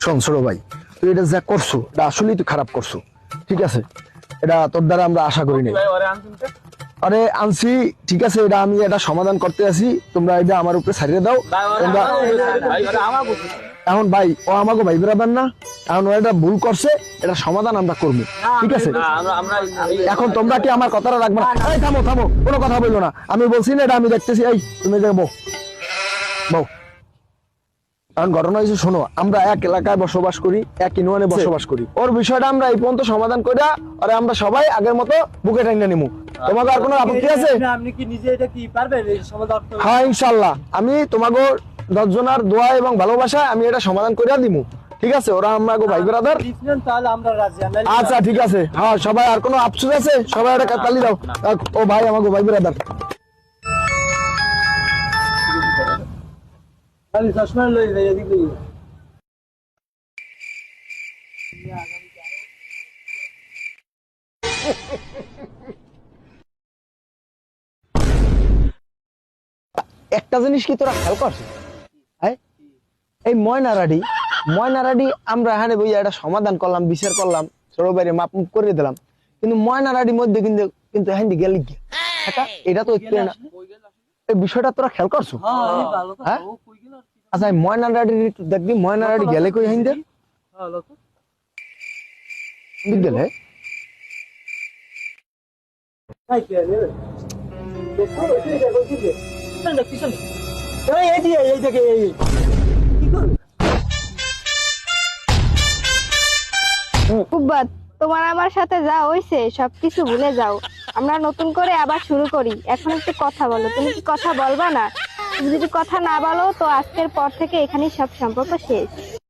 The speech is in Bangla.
শোন ছোট ভাই, তুই এটা যা করছো এটা আসলেই তুই খারাপ করছো, ঠিক আছে? এটা তোর দ্বারা আমরা আশা করি নাই। আরে আনছি, ঠিক আছে, এটা আমি এটা সমাধান করতে আছি, তোমরা এটা আমার উপরে ছাড়িয়ে দাও। তোমরা এখন ভাই ও আমাকে ভাই বেরাদার না, এখন ও এটা ভুল করছে, এটা সমাধান আমরা করবো, ঠিক আছে? এখন তোমরা কি আমার কথাটা রাখবে না? এই থামো থামো, কোনো কথা বললো না, আমি বলছি না, এটা আমি দেখতেছি। এই তুমি যাবো বউ। এখন ঘটনা হয়েছে, শোনো, আমরা এক এলাকায় বসবাস করি, এক ইউনিয়নে বসবাস করি। ওর বিষয়টা আমরা এই পর্যন্ত সমাধান করে আর আমরা সবাই আগের মতো বুকে টেনে নিমু। তোমাকে আর কোনো আপত্তি আছে? আপনি কি নিজে এটা কি পারবেন এই সমাধান? হ্যাঁ ইনশাআল্লাহ, আমি তোমাকে 10 জনের দোয়া এবং ভালোবাসায় আমি এটা সমাধান করে দিমু, ঠিক আছে? ওরা আমাকে ভাই ব্রাদার। তাহলে আমরা রাজি। আচ্ছা ঠিক আছে, হ্যাঁ সবাই, আর কোনো আফসোস আছে? সবাই এটা তালি দাও। ও ভাই আমাকে ভাই ব্রাদার। খালি চশমা লই যাই এদিকে। একটা জিনিস কি তোরা খেয়াল করছিস? এই ময়নারাডি আমরা এখানে বই একটা সমাধান করলাম, বিচার করলাম, ছোট বাইরে মাপ করে দিলাম, কিন্তু ময়নারাডির মধ্যে কিন্তু কিন্তু হ্যান্ডি গেল এটা তো একটু না। এই বিষয়টা তোরা খেয়াল করছো? হ্যাঁ আচ্ছা, ময়নারাডি একটু দেখবি, ময়নারাডি গেলে কই হ্যান্ডে গেলে কুব্বাত, তোমার আমার সাথে যা হইছে সবকিছু ভুলে যাও, আমরা নতুন করে আবার শুরু করি। এখন একটু কথা বলো, তুমি কি কথা বলবা না? তুমি যদি কথা না বলো তো আজকের পর থেকে এখানেই সব সম্পর্ক শেষ।